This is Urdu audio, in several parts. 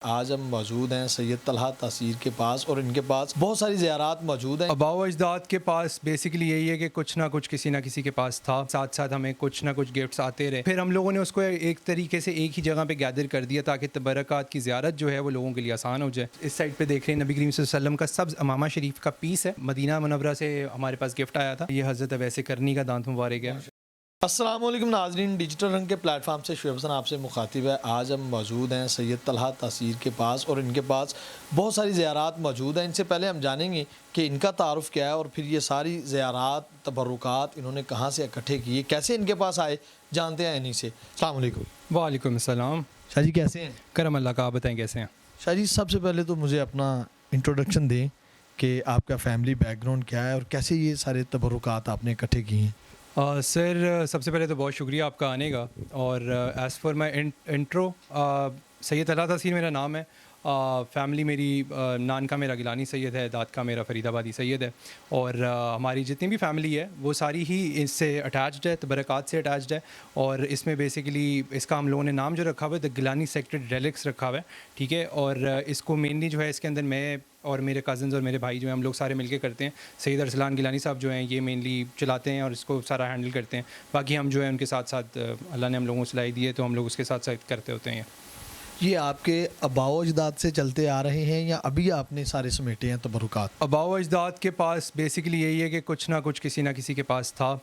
آج ہم موجود ہیں سید طلحہ تاثیر کے پاس اور ان کے پاس بہت ساری زیارات موجود ہیں۔ آباء و اجداد کے پاس بیسیکلی یہی ہے کہ کچھ نہ کسی کے پاس تھا، ساتھ ساتھ ہمیں کچھ نہ کچھ گفٹس آتے رہے، پھر ہم لوگوں نے اس کو ایک طریقے سے ایک ہی جگہ پہ گیدر کر دیا تاکہ تبرکات کی زیارت جو ہے وہ لوگوں کے لیے آسان ہو جائے۔ اس سائڈ پہ دیکھ رہے ہیں نبی کریم صلی اللہ علیہ وسلم کا سبز امامہ شریف کا پیس ہے، مدینہ منورہ سے ہمارے پاس گفٹ آیا تھا، یہ حضرت اویس کرنی کا دانت مبارک ہے۔ السلام علیکم ناظرین، ڈیجیٹل رنگ کے پلیٹ فارم سے شعیب حسن آپ سے مخاطب ہے۔ آج ہم موجود ہیں سید طلحہ تاثیر کے پاس اور ان کے پاس بہت ساری زیارات موجود ہیں۔ ان سے پہلے ہم جانیں گے کہ ان کا تعارف کیا ہے اور پھر یہ ساری زیارات تبرکات انہوں نے کہاں سے اکٹھے کیے، کیسے ان کے پاس آئے، جانتے ہیں انہی سے۔ السلام علیکم۔ وعلیکم السلام۔ شاہ جی کیسے ہیں؟ کرم اللہ کا، آپ بتائیں کیسے ہیں؟ شاہ جی سب سے پہلے تو مجھے اپنا انٹروڈکشن دیں کہ آپ کا فیملی بیک گراؤنڈ کیا ہے اور کیسے یہ سارے تبرکات آپ نے اکٹھے کیے ہیں۔ سر سب سے پہلے تو بہت شکریہ آپ کا آنے کا، اور ایز فار مائی انٹرو، سید طلحہ تاثیر میرا نام ہے۔ فیملی میری نان کا میرا گیلانی سید ہے، داد کا میرا فرید آبادی سید ہے، اور ہماری جتنی بھی فیملی ہے وہ ساری ہی اس سے اٹیچڈ ہے، تبرکات سے اٹیچڈ ہے، اور اس میں بیسیکلی اس کا ہم لوگوں نے نام جو رکھا ہوا ہے دا گیلانی سیکرڈ ریلکس رکھا ہوا ہے، ٹھیک ہے۔ اور اس کو مینلی جو ہے اس کے اندر میں اور میرے کزنز اور میرے بھائی جو ہیں ہم لوگ سارے مل کے کرتے ہیں۔ سید ارسلان گیلانی صاحب جو ہیں یہ مینلی چلاتے ہیں اور اس کو سارا ہینڈل کرتے ہیں، باقی ہم جو ہے ان کے ساتھ ساتھ اللہ نے ہم لوگوں کو صلاحیت دی ہے تو ہم لوگ اس کے ساتھ ساتھ کرتے ہوتے ہیں۔ یہ آپ کے آباء و اجداد سے چلتے آ رہے ہیں یا ابھی آپ نے سارے سمیٹے ہیں تبرکات؟ آباء و اجداد کے پاس بیسیکلی یہی ہے کہ کچھ نہ کسی کے پاس تھا،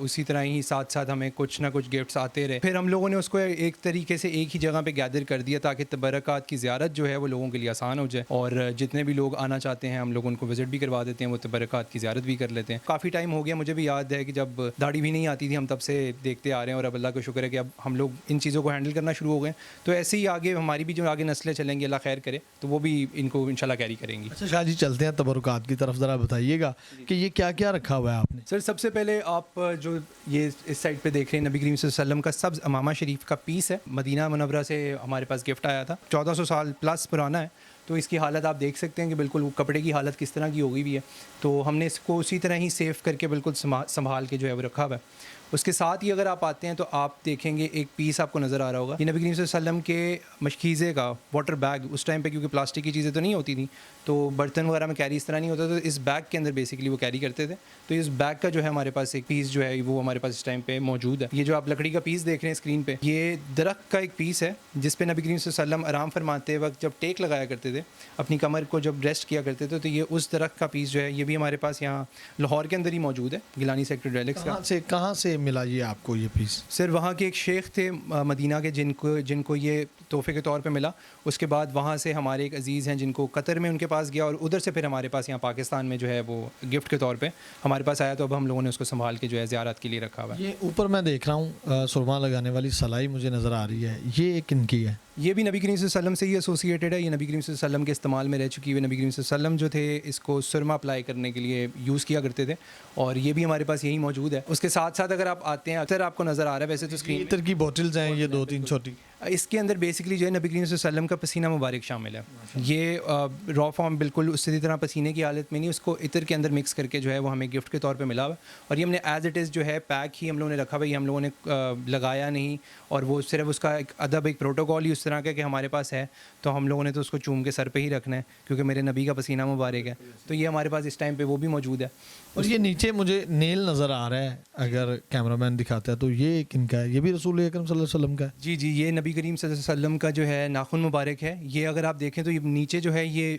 اسی طرح ہی ساتھ ساتھ ہمیں کچھ نہ کچھ گفٹس آتے رہے، پھر ہم لوگوں نے اس کو ایک طریقے سے ایک ہی جگہ پہ گیدر کر دیا تاکہ تبرکات کی زیارت جو ہے وہ لوگوں کے لیے آسان ہو جائے، اور جتنے بھی لوگ آنا چاہتے ہیں ہم لوگ ان کو وزٹ بھی کروا دیتے ہیں، وہ تبرکات کی زیارت بھی کر لیتے ہیں۔ کافی ٹائم ہو گیا، مجھے بھی یاد ہے کہ جب داڑھی بھی نہیں آتی تھی ہم تب سے دیکھتے آ رہے ہیں، اور اب اللہ کا شکر ہے کہ اب ہم لوگ ان چیزوں کو ہینڈل کرنا شروع ہو گئے، تو ایسے ہی آگے ہماری بھی جو آگے نسلیں چلیں گی اللہ خیر کرے تو وہ بھی ان کو انشاءاللہ کیری کریں گی۔ اچھا شاہ جی چلتے ہیں تبرکات کی طرف، ذرا بتائیے گا کہ یہ کیا کیا رکھا ہوا ہے آپ نے؟ سر سب سے پہلے آپ جو یہ اس سائڈ پہ دیکھ رہے ہیں نبی کریم صلی اللہ علیہ وسلم کا سبز امامہ شریف کا پیس ہے، مدینہ منورہ سے ہمارے پاس گفٹ آیا تھا، 1400 سال پلس پرانا ہے، تو اس کی حالت آپ دیکھ سکتے ہیں کہ بالکل وہ کپڑے کی حالت کس طرح کی ہو گئی بھی ہے، تو ہم نے اس کو اسی طرح ہی سیو کر کے بالکل سنبھال کے جو ہے وہ رکھا ہوا ہے۔ اس کے ساتھ ہی اگر آپ آتے ہیں تو آپ دیکھیں گے ایک پیس آپ کو نظر آ رہا ہوگا، یہ نبی کریم صلی اللہ علیہ وسلم کے مشکیزے کا واٹر بیگ، اس ٹائم پہ کیونکہ پلاسٹک کی چیزیں تو نہیں ہوتی تھیں تو برتن وغیرہ میں کیری اس طرح نہیں ہوتا، تو اس بیگ کے اندر بیسیکلی وہ کیری کرتے تھے، تو اس بیگ کا جو ہے ہمارے پاس ایک پیس جو ہے وہ ہمارے پاس اس ٹائم پہ موجود ہے۔ یہ جو آپ لکڑی کا پیس دیکھ رہے ہیں اسکرین پہ، یہ درخت کا ایک پیس ہے جس پہ نبی کریم صلی اللہ علیہ وسلم آرام فرماتے وقت جب ٹیک لگایا کرتے تھے، اپنی کمر کو جب ریسٹ کیا کرتے تھے، تو یہ اس درخت کا پیس جو ہے یہ بھی ہمارے پاس یہاں لاہور کے اندر ہی موجود ہے، گیلانی سیکٹر ریلکس کا۔ کہاں سے ملا یہ آپ کو یہ پیس؟ سر وہاں کے ایک شیخ تھے مدینہ کے جن کو یہ تحفے کے طور پہ ملا، اس کے بعد وہاں سے ہمارے ایک عزیز ہیں جن کو قطر میں ان کے پاس گیا، اور ادھر سے پھر ہمارے پاس یہاں پاکستان میں جو ہے وہ گفٹ کے طور پہ ہمارے پاس آیا، تو اب ہم لوگوں نے اس کو سنبھال کے جو ہے زیارت کے لیے رکھا ہوا ہے۔ یہ اوپر میں دیکھ رہا ہوں سرما لگانے والی سلائی مجھے نظر آ رہی ہے، یہ کن کی ہے؟ یہ بھی نبی کریم صلی اللہ علیہ وسلم سے ہی ایسوسیٹیڈ ہے، یہ نبی کریم صلی اللہ علیہ وسلم کے استعمال میں رہ چکی ہوئی، نبی کریم صلی اللہ علیہ وسلم جو تھے اس کو سرما اپلائی کرنے کے لیے یوز کیا کرتے تھے، اور یہ بھی ہمارے پاس یہی موجود ہے۔ اس کے ساتھ ساتھ اگر آپ آتے ہیں، اکثر آپ کو نظر آ رہا ہے ویسے تو اسکرین عطر کی بوٹلز ہیں یہ 2-3 چھوٹی، اس کے اندر بیسکلی جو ہے نبی کریم صلی اللہ علیہ وسلم کا پسینہ مبارک شامل ہے، یہ را فارم بالکل اسی طرح پسینے کی حالت میں نہیں، اس کو عطر کے اندر مکس کر کے جو ہے وہ ہمیں گفٹ کے طور پہ ملا ہوا ہے، اور یہ ہم نے ایز اٹ از جو ہے پیک ہی ہم لوگوں نے رکھا ہوا ہے، یہ ہم لوگوں نے لگایا نہیں، اور وہ صرف اس کا ایک ادب، ایک پروٹوکول ہی اس طرح کا کہ ہمارے پاس ہے تو ہم لوگوں نے تو اس کو چوم کے سر پہ ہی رکھنا ہے کیونکہ میرے نبی کا پسینہ مبارک ہے، تو یہ ہمارے پاس اس ٹائم پہ وہ بھی موجود ہے۔ اور یہ نیچے مجھے نیل نظر آ رہا ہے، اگر کیمرہ مین دکھاتا ہے تو یہ کن کا ہے؟ یہ بھی رسول اکرم صلی اللہ علیہ وسلم کا ہے؟ جی جی، یہ نبی کریم صلی اللہ علیہ وسلم کا جو ہے ناخن مبارک ہے، یہ اگر آپ دیکھیں تو یہ نیچے جو ہے یہ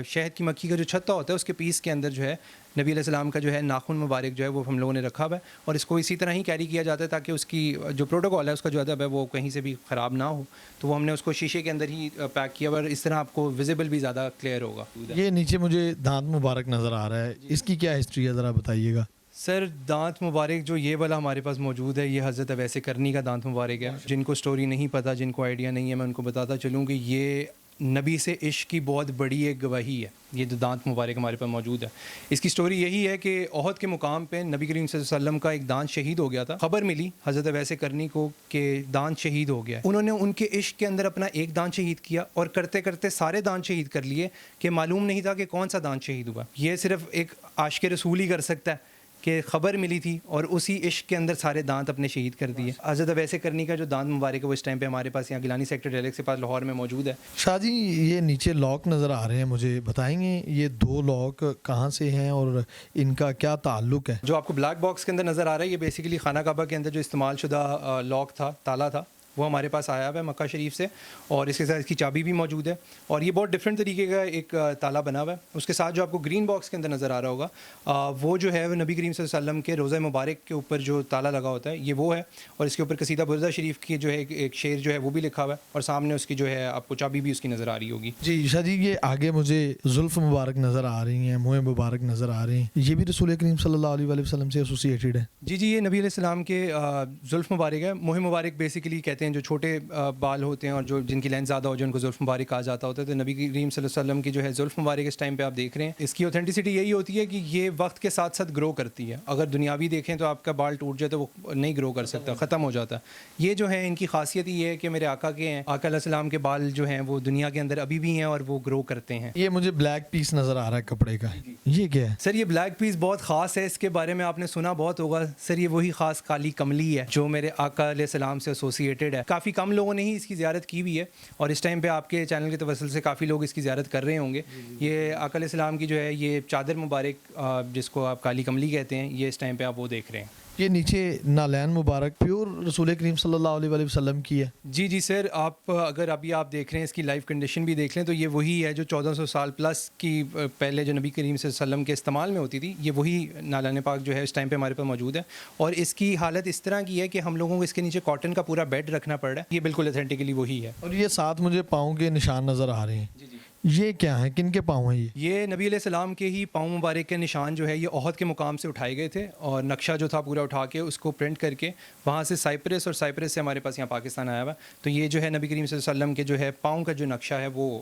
شہد کی مکھی کا جو چھتا ہوتا ہے اس کے پیس کے اندر جو ہے نبی علیہ السلام کا جو ہے ناخن مبارک جو ہے وہ ہم لوگوں نے رکھا ہوا ہے، اور اس کو اسی طرح ہی کیری کیا جاتا ہے تاکہ اس کی جو پروٹوکول ہے، اس کا جو ادب ہے وہ کہیں سے بھی خراب نہ ہو، تو وہ ہم نے اس کو شیشے کے اندر ہی پیک کیا، اور اس طرح آپ کو ویزیبل بھی زیادہ کلیئر ہوگا۔ یہ نیچے مجھے دانت مبارک نظر آ رہا ہے، اس کی کیا ہسٹری ہے ذرا بتائیے گا؟ سر دانت مبارک جو یہ والا ہمارے پاس موجود ہے، یہ حضرت اویس کرنی کا دانت مبارک ہے۔ جن کو سٹوری نہیں پتہ، جن کو آئیڈیا نہیں ہے، میں ان کو بتاتا چلوں کہ یہ نبی سے عشق کی بہت بڑی ایک گواہی ہے، یہ جو دانت مبارک ہمارے پاس موجود ہے۔ اس کی سٹوری یہی ہے کہ احد کے مقام پہ نبی کریم صلی اللہ علیہ وسلم کا ایک دانت شہید ہو گیا تھا، خبر ملی حضرت اویس کرنی کو کہ دانت شہید ہو گیا ہے، انہوں نے ان کے عشق کے اندر اپنا ایک دانت شہید کیا، اور کرتے کرتے سارے دانت شہید کر لیے کہ معلوم نہیں تھا کہ کون سا دانت شہید ہوا۔ یہ صرف ایک عاشق رسول ہی کر سکتا ہے کہ خبر ملی تھی اور اسی عشق کے اندر سارے دانت اپنے شہید کر دیے. حضرت ویسے کرنی کا جو دانت مبارک ہے وہ اس ٹائم پہ ہمارے پاس یہاں گیلانی سیکٹر ڈیلیکس کے پاس لاہور میں موجود ہے. شاہ جی یہ نیچے لاک نظر آ رہے ہیں, مجھے بتائیں گے یہ 2 لاک کہاں سے ہیں اور ان کا کیا تعلق ہے؟ جو آپ کو بلیک باکس کے اندر نظر آ رہا ہے یہ بیسیکلی خانہ کعبہ کے اندر جو استعمال شدہ لاک تھا, تالا تھا, وہ ہمارے پاس آیا ہوا ہے مکہ شریف سے, اور اس کے ساتھ اس کی چابی بھی موجود ہے. اور یہ بہت ڈفرینٹ طریقے کا ایک تالا بنا ہوا ہے. اس کے ساتھ جو آپ کو گرین باکس کے اندر نظر آ رہا ہوگا وہ جو ہے وہ نبی کریم صلی اللہ علیہ وسلم کے روضہ مبارک کے اوپر جو تالا لگا ہوتا ہے یہ وہ ہے, اور اس کے اوپر قصیدہ بردہ شریف کی جو ہے ایک شعر جو ہے وہ بھی لکھا ہوا ہے, اور سامنے اس کی جو ہے آپ کو چابی بھی اس کی نظر آ رہی ہوگی. جی شاہ جی یہ آگے مجھے زلف مبارک نظر آ رہی ہیں, منہ مبارک نظر آ رہی ہیں, یہ بھی رسول کریم صلی اللہ علیہ وآلہ وسلم سے ایسوسیٹیڈ ہے؟ جی یہ نبی علیہ السلام کے زلف مبارک ہے. منہ مبارک بیسیکلی کہتے ہیں جو چھوٹے بال ہوتے ہیں اور جو جن کی لینس زیادہ ہو جو ان کو زلف مبارک کہا جاتا ہوتا ہے. تو نبی کریم صلی اللہ علیہ وسلم کی جو ہے زلف مبارک اس ٹائم پہ آپ دیکھ رہے ہیں, اس کی اوتھینٹسٹی یہی ہوتی ہے کہ یہ وقت کے ساتھ ساتھ گرو کرتی ہے. اگر دنیاوی دیکھیں تو آپ کا بال ٹوٹ جائے تو وہ نہیں گرو کر سکتا, ختم ہو جاتا ہے. یہ جو ہے ان کی خاصیت یہ ہے کہ میرے آقا کے ہیں, آقا علیہ السلام کے بال جو ہیں وہ دنیا کے اندر ابھی بھی ہیں اور وہ گرو کرتے ہیں. یہ مجھے بلیک پیس نظر آ رہا ہے کپڑے کا, یہ کیا ہے سر؟ یہ بلیک پیس بہت خاص ہے, اس کے بارے میں آپ نے سنا بہت ہوگا سر. یہ وہی خاص کالی کملی ہے جو میرے آقا علیہ السلام سے ایسوسیٹیڈ ہے. کافی کم لوگوں نے ہی اس کی زیارت کی بھی ہے, اور اس ٹائم پہ آپ کے چینل کے توسل سے کافی لوگ اس کی زیارت کر رہے ہوں گے. یہ آقا علیہ السلام کی جو ہے یہ چادر مبارک جس کو آپ کالی کملی کہتے ہیں, یہ اس ٹائم پہ آپ وہ دیکھ رہے ہیں. یہ نیچے نالین مبارک پیور رسول کریم صلی اللہ علیہ وآلہ وسلم کی ہے؟ جی سر, آپ اگر ابھی آپ دیکھ رہے ہیں اس کی لائف کنڈیشن بھی دیکھ لیں تو یہ وہی ہے جو 1400 سال پلس کی پہلے جو نبی کریم صلی اللہ علیہ وسلم کے استعمال میں ہوتی تھی. یہ وہی نالین پاک جو ہے اس ٹائم پہ ہمارے پاس موجود ہے, اور اس کی حالت اس طرح کی ہے کہ ہم لوگوں کو اس کے نیچے کاٹن کا پورا بیڈ رکھنا پڑ رہا ہے. یہ بالکل اتھینٹکلی وہی ہے. اور یہ ساتھ مجھے پاؤں کے نشان نظر آ رہے ہیں, یہ کیا ہیں, کن کے پاؤں ہیں یہ نبی علیہ السلام کے ہی پاؤں مبارک کے نشان جو ہے یہ احد کے مقام سے اٹھائے گئے تھے, اور نقشہ جو تھا پورا اٹھا کے اس کو پرنٹ کر کے وہاں سے سائپرس, اور سائپرس سے ہمارے پاس یہاں پاکستان آیا ہوا. تو یہ جو ہے نبی کریم صلی اللہ علیہ وسلم کے جو ہے پاؤں کا جو نقشہ ہے وہ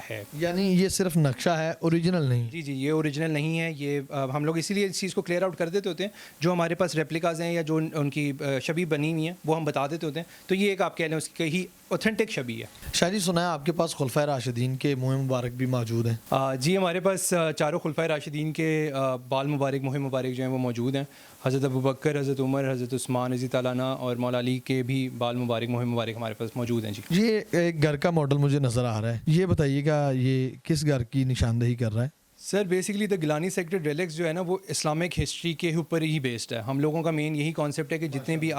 ہے. یعنی یہ صرف نقشہ ہے, اوریجنل نہیں؟ جی یہ اوریجنل نہیں ہے. یہ ہم لوگ اسی لیے اس چیز کو کلیئر آؤٹ کر دیتے ہوتے ہیں. جو ہمارے پاس ریپلیکاز ہیں یا جو ان کی شبیہ بنی ہوئی ہیں وہ ہم بتا دیتے ہوتے ہیں. تو یہ ایک آپ کہہ لیں اس کی ہی اوتھینٹک شبیہ ہے. شاہ جی سنا ہے آپ کے پاس خلفائے راشدین کے منہ مبارک بھی موجود ہیں؟ جی ہمارے پاس چاروں خلفائے راشدین کے بال مبارک, منہ مبارک جو ہیں وہ موجود ہیں. حضرت ابوبکر, حضرت عمر, حضرت عثمان رضی تعالیٰ عنہ اور مولا علی کے بھی بال مبارک, منہ مبارک ہمارے پاس موجود ہیں. جی یہ ایک گھر کا ماڈل مجھے نظر آ رہا ہے, یہ بتائیے گا یہ کس گھر کی نشاندہی کر رہا ہے؟ سر basically the Gilani sector deluxe جو ہے نا وہ اسلامک ہسٹری کے اوپر ہی بیسڈ ہے. ہم لوگوں کا مین یہی کانسیپٹ ہے کہ جتنے بھی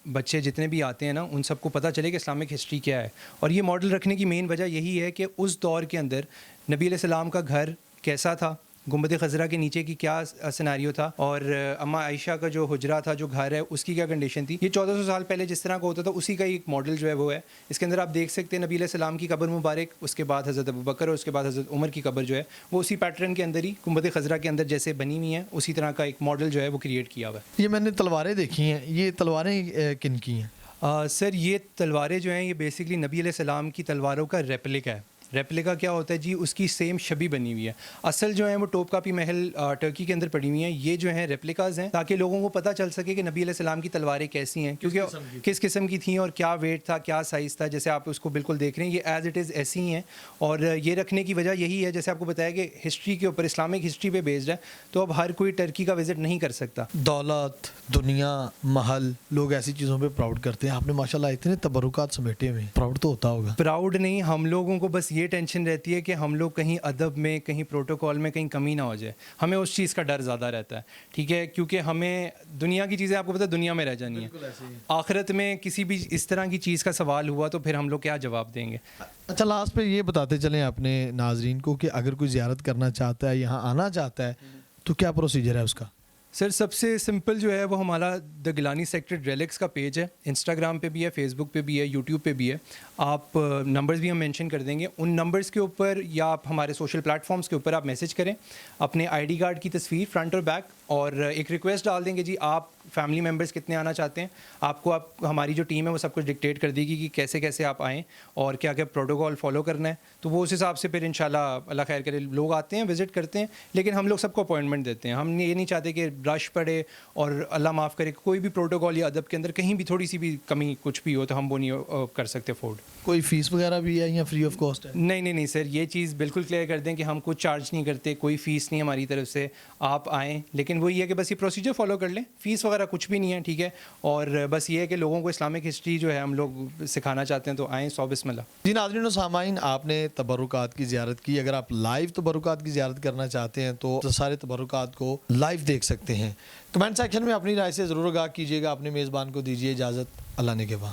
بچے جتنے بھی آتے ہیں نا ان سب کو پتہ چلے کہ اسلامک ہسٹری کیا ہے. اور یہ ماڈل رکھنے کی مین وجہ یہی ہے کہ اس دور کے اندر نبی علیہ السلام کا گھر کیسا تھا, گنبد خضرا کے نیچے کی کیا سیناریو تھا, اور اماں عائشہ کا جو حجرہ تھا, جو گھر ہے, اس کی کیا کنڈیشن تھی. یہ 1400 سال پہلے جس طرح کا ہوتا تھا اسی کا ایک ماڈل جو ہے وہ ہے. اس کے اندر آپ دیکھ سکتے ہیں نبی علیہ السلام کی قبر مبارک, اس کے بعد حضرت ابوبکر اور اس کے بعد حضرت عمر کی قبر جو ہے وہ اسی پیٹرن کے اندر ہی گنبد خضرا کے اندر جیسے بنی ہوئی ہیں اسی طرح کا ایک ماڈل جو ہے وہ کریٹ کیا ہوا ہے. یہ میں نے تلواریں دیکھی ہیں, یہ تلواریں کن کی ہیں؟ سر یہ تلواریں جو ہیں یہ بیسکلی نبی علیہ السلام کی تلواروں کا ریپلیکا ہے. ریپلیکا کیا ہوتا ہے جی, اس کی سیم شبیہ بنی ہوئی ہے. اصل جو ہے وہ ٹوپ کاپی محل ٹرکی کے اندر پڑی ہوئی ہیں. یہ جو ہیں ریپلیکاز ہیں تاکہ لوگوں کو پتہ چل سکے کہ نبی علیہ السلام کی تلواریں کیسی ہیں, کیونکہ کس قسم کی تھیں اور کیا ویٹ تھا, کیا سائز تھا. جیسے آپ اس کو بالکل دیکھ رہے ہیں یہ ایز اٹ از ایسی ہی ہیں, اور یہ رکھنے کی وجہ یہی ہے جیسے آپ کو بتایا کہ ہسٹری کے اوپر, اسلامک ہسٹری پہ بیسڈ ہے, تو اب ہر کوئی ٹرکی کا وزٹ نہیں کر سکتا. دولت, دنیا, محل, لوگ ایسی چیزوں پہ پراؤڈ کرتے ہیں. آپ نے ماشاءاللہ اتنے تبرکات سمیٹے ہوئے, پراؤڈ تو ہوتا ہوگا؟ پراؤڈ نہیں, ہم لوگوں کو بس یہ ٹینشن رہتی ہے کہ ہم لوگ کہیں ادب میں, کہیں پروٹوکول میں کہیں کمی نہ ہو جائے. ہمیں اس چیز کا ڈر زیادہ رہتا ہے, ٹھیک ہے, کیونکہ ہمیں دنیا کی چیزیں آپ کو پتہ ہے دنیا میں رہ جانی ہیں. آخرت میں کسی بھی اس طرح کی چیز کا سوال ہوا تو پھر ہم لوگ کیا جواب دیں گے. اچھا لاسٹ پہ یہ بتاتے چلیں اپنے ناظرین کو کہ اگر کوئی زیارت کرنا چاہتا ہے, یہاں آنا چاہتا ہے, تو کیا پروسیجر ہے اس کا؟ سر سب سے سمپل جو ہے وہ ہمارا دا گیلانی سیکٹر ڈیلیکس کا پیج ہے. انسٹاگرام پہ بھی ہے, فیس بک پہ بھی ہے, یوٹیوب پہ بھی ہے. آپ نمبرز بھی ہم مینشن کر دیں گے. ان نمبرز کے اوپر یا آپ ہمارے سوشل پلیٹ فارمز کے اوپر آپ میسج کریں, اپنے آئی ڈی کارڈ کی تصویر فرنٹ اور بیک, اور ایک ریکویسٹ ڈال دیں گے جی آپ فیملی ممبرس کتنے آنا چاہتے ہیں. آپ کو ہماری جو ٹیم ہے وہ سب کچھ ڈکٹیٹ کر دے گی کہ کیسے کیسے آپ آئیں اور کیا کیا پروٹوکول فالو کرنا ہے. تو وہ اس حساب سے پھر انشاءاللہ اللہ خیر کرے لوگ آتے ہیں, وزٹ کرتے ہیں, لیکن ہم لوگ سب کو اپوائنٹمنٹ دیتے ہیں. ہم یہ نہیں چاہتے کہ رش پڑے اور اللہ معاف کرے کوئی بھی پروٹوکول یا ادب کے اندر کہیں بھی تھوڑی سی بھی کمی کچھ بھی ہو تو ہم وہ نہیں کر سکتے افورڈ. کوئی فیس وغیرہ بھی ہے یا فری آف کاسٹ ہے؟ نہیں سر، یہ چیز بالکل کلیئر کر دیں کہ ہم کچھ چارج نہیں کرتے، کوئی فیس نہیں ہماری طرف سے. آپ آئیں، لیکن وہی ہے کہ بس یہ پروسیجر فالو کر لیں، فیس وغیرہ کچھ بھی نہیں ہے، ٹھیک ہے. اور بس یہ ہے کہ لوگوں کو اسلامک ہسٹری جو ہے ہم لوگ سکھانا چاہتے ہیں، تو آئیں. بسم اللہ. جی ناظرین و سامعین، آپ نے تبرکات کی زیارت کی. اگر آپ لائیو تبرکات کی زیارت کرنا چاہتے ہیں تو سارے تبرکات کو لائیو دیکھ سکتے ہیں. کمنٹ سیکشن میں اپنی رائے سے ضرور آگاہ کیجیے گا. اپنے میزبان کو دیجیے اجازت. اللہ نے کے بعد.